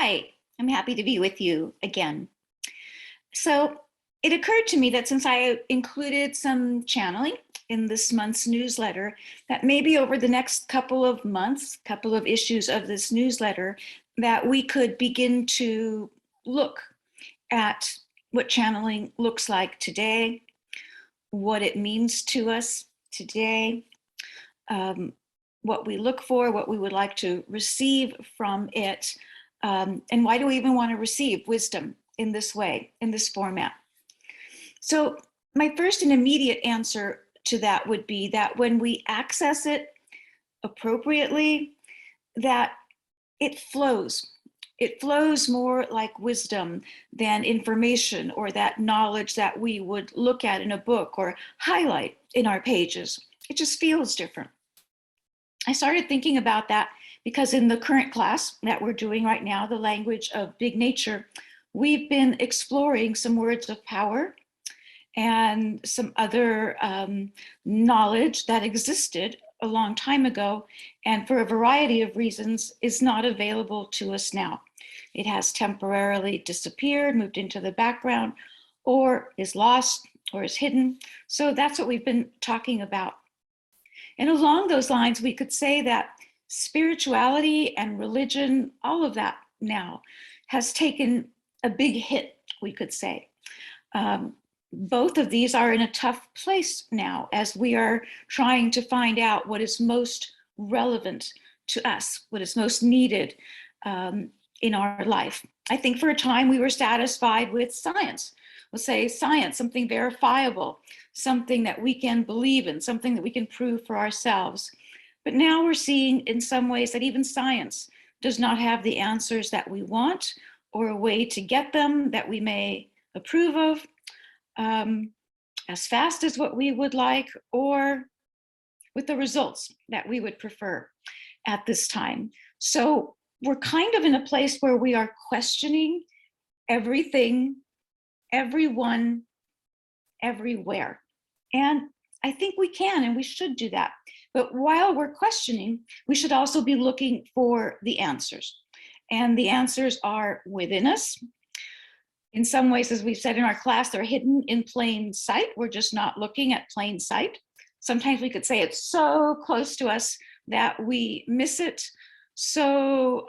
Hi, I'm happy to be with you again. So it occurred to me that since I included some channeling in this month's newsletter, that maybe over the next couple of months, couple of issues of this newsletter, that we could begin to look at what channeling looks like today, what it means to us today, um, what we look for, what we would like to receive from it, and why do we even want to receive wisdom in this way, in this format? So my first and immediate answer to that would be that when we access it appropriately, that it flows. It flows more like wisdom than information or that knowledge that we would look at in a book or highlight in our pages. It just feels different. I started thinking about that because in the current class that we're doing right now, the language of big nature, we've been exploring some words of power and some other knowledge that existed a long time ago, and for a variety of reasons is not available to us now. It has temporarily disappeared, moved into the background, or is lost, or is hidden. So that's what we've been talking about. And along those lines, we could say that spirituality and religion, all of that now, has taken a big hit, we could say. Both of these are in a tough place now as we are trying to find out what is most relevant to us, what is most needed in our life. I think for a time we were satisfied with science. We'll say science, something verifiable, something that we can believe in, something that we can prove for ourselves. But now we're seeing in some ways that even science does not have the answers that we want or a way to get them that we may approve of as fast as what we would like or with the results that we would prefer at this time. So we're kind of in a place where we are questioning everything, everyone, everywhere. And I think we can and we should do that. But while we're questioning, we should also be looking for the answers. And the answers are within us. In some ways, as we've said in our class, they're hidden in plain sight. We're just not looking at plain sight. Sometimes we could say it's so close to us that we miss it, so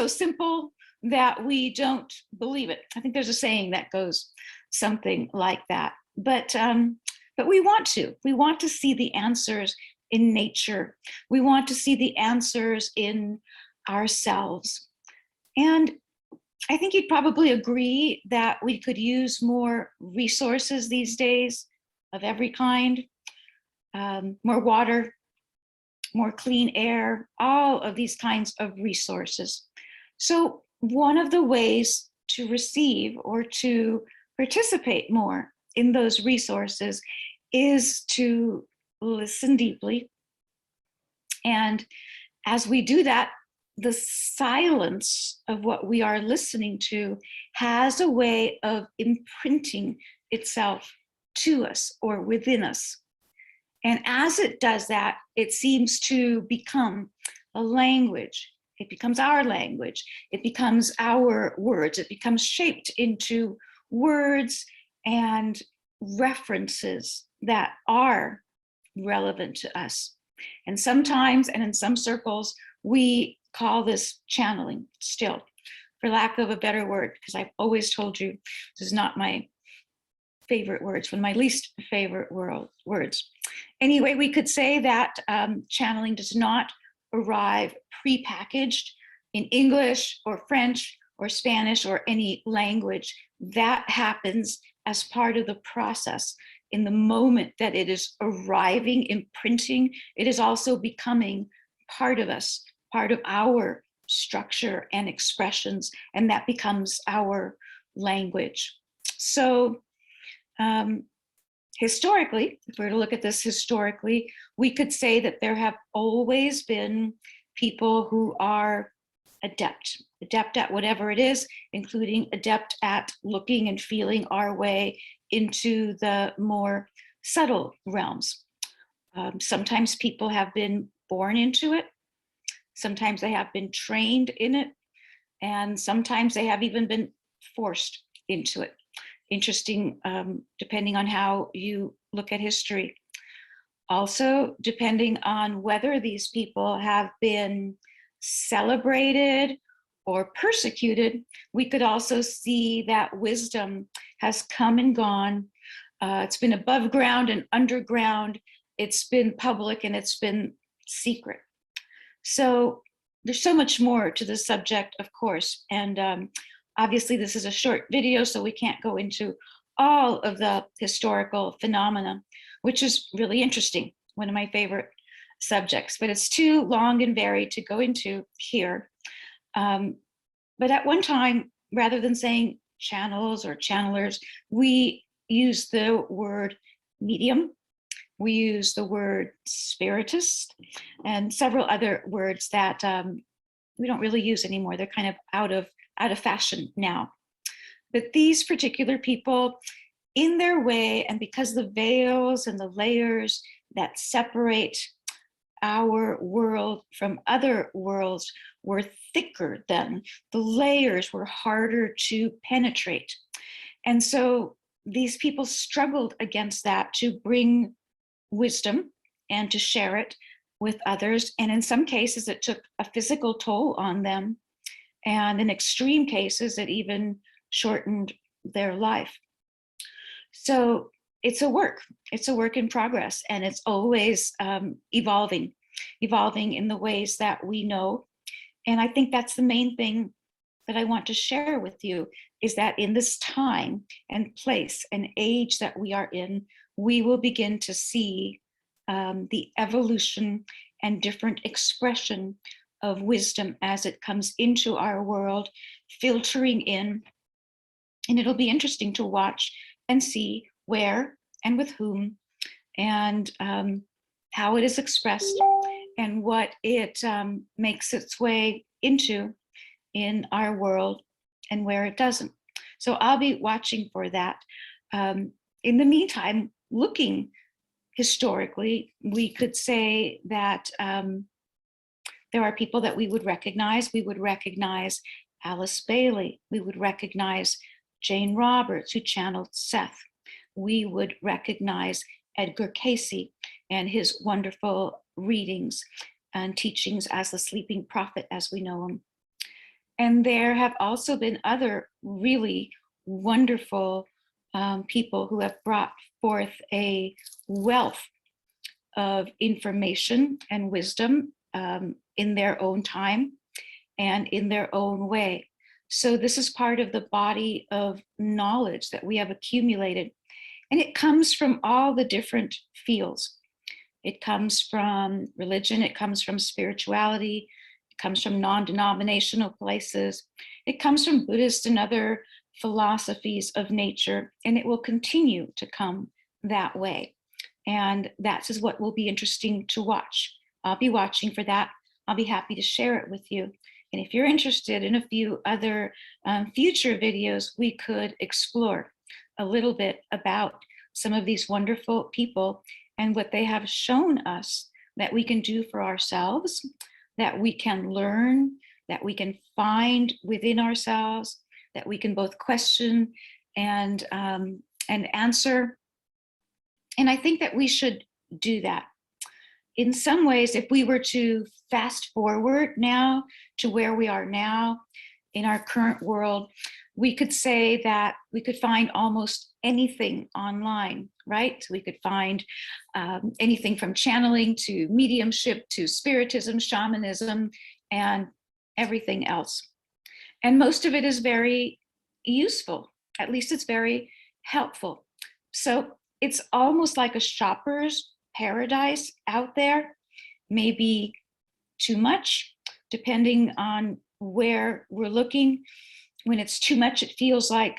simple that we don't believe it. I think there's a saying that goes something like that. But we want to see the answers in nature. We want to see the answers in ourselves. And I think you'd probably agree that we could use more resources these days of every kind, more water, more clean air, all of these kinds of resources. So one of the ways to receive or to participate more in those resources is to listen deeply. And as we do that, the silence of what we are listening to has a way of imprinting itself to us or within us. And as it does that, it seems to become a language. It becomes our language. It becomes our words. It becomes shaped into words and references that are relevant to us. And sometimes, and in some circles, we call this channeling still, for lack of a better word, because I've always told you this is not my favorite words, one of my least favorite words. Anyway, we could say that channeling does not arrive prepackaged in English or French or Spanish or any language. That happens as part of the process. In the moment that it is arriving, imprinting, it is also becoming part of us, part of our structure and expressions, and that becomes our language. So historically, if we were to look at this historically, we could say that there have always been people who are adept at whatever it is, including adept at looking and feeling our way into the more subtle realms. Sometimes people have been born into it. Sometimes they have been trained in it. And sometimes they have even been forced into it. Interesting, depending on how you look at history. Also, depending on whether these people have been celebrated or persecuted, we could also see that wisdom has come and gone. It's been above ground and underground. It's been public and it's been secret. So there's so much more to the subject, of course. And obviously, this is a short video, so we can't go into all of the historical phenomena, which is really interesting, one of my favorite subjects, but it's too long and varied to go into here. But at one time, rather than saying channels or channelers, we use the word medium, we use the word spiritist, and several other words that we don't really use anymore. They're kind of out of fashion now. But these particular people, in their way, and because the veils and the layers that separate our world from other worlds were thicker then, the layers were harder to penetrate. And so these people struggled against that to bring wisdom and to share it with others. And in some cases, it took a physical toll on them. And in extreme cases, it even shortened their life. So it's a work in progress, and it's always evolving in the ways that we know. And I think that's the main thing that I want to share with you, is that in this time and place and age that we are in, we will begin to see the evolution and different expression of wisdom as it comes into our world, filtering in. And it'll be interesting to watch and see where and with whom, and how it is expressed, and what it makes its way into in our world and where it doesn't. So I'll be watching for that. In the meantime, looking historically, we could say that there are people that we would recognize. We would recognize Alice Bailey. We would recognize Jane Roberts, who channeled Seth. We would recognize Edgar Cayce and his wonderful readings and teachings as the sleeping prophet, as we know him. And there have also been other really wonderful people who have brought forth a wealth of information and wisdom in their own time and in their own way. So this is part of the body of knowledge that we have accumulated. And it comes from all the different fields. It comes from religion, it comes from spirituality, it comes from non-denominational places, it comes from Buddhist and other philosophies of nature, and it will continue to come that way. And that is what will be interesting to watch. I'll be watching for that. I'll be happy to share it with you. And if you're interested in a few other future videos, we could explore a little bit about some of these wonderful people and what they have shown us that we can do for ourselves, that we can learn, that we can find within ourselves, that we can both question and answer. And I think that we should do that. In some ways, if we were to fast forward now to where we are now in our current world, we could say that we could find almost anything online, right? We could find anything from channeling to mediumship to spiritism, shamanism, and everything else. And most of it is very useful. At least it's very helpful. So it's almost like a shopper's paradise out there, maybe too much, depending on where we're looking. When it's too much, it feels like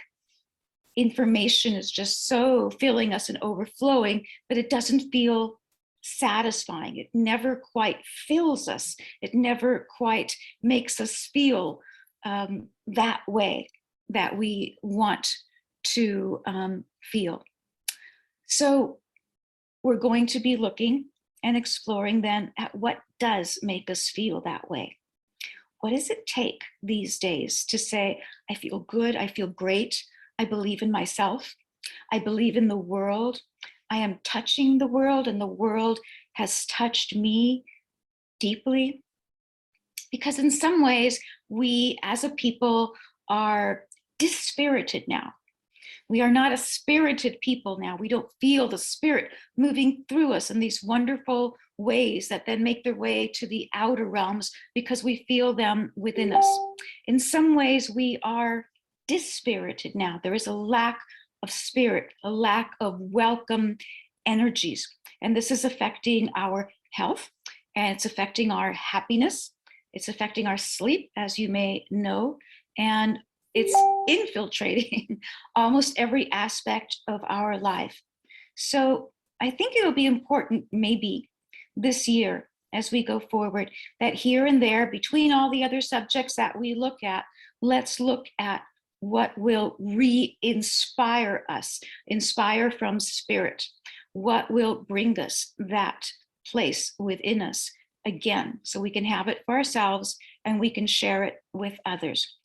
information is just so filling us and overflowing, but it doesn't feel satisfying. It never quite fills us. It never quite makes us feel that way that we want to feel. So we're going to be looking and exploring then at what does make us feel that way. what does it take these days to say, I feel good, I feel great, I believe in myself, I believe in the world, I am touching the world, and the world has touched me deeply? Because in some ways, we as a people are dispirited now. We are not a spirited people now. We don't feel the spirit moving through us in these wonderful ways that then make their way to the outer realms because we feel them within us. In some ways, we are dispirited now. There is a lack of spirit, a lack of welcome energies. And this is affecting our health, and it's affecting our happiness. It's affecting our sleep, as you may know, and it's infiltrating almost every aspect of our life. So I think it'll be important maybe this year as we go forward that here and there between all the other subjects that we look at, let's look at what will re-inspire us, inspire from spirit, what will bring us that place within us again, so we can have it for ourselves and we can share it with others.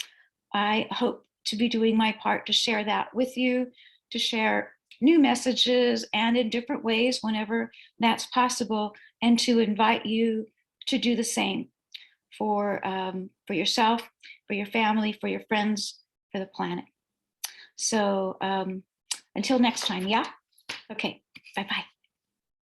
I hope to be doing my part to share that with you, to share new messages and in different ways whenever that's possible, and to invite you to do the same for yourself, for your family, for your friends, for the planet. So until next time, yeah? Okay, bye-bye.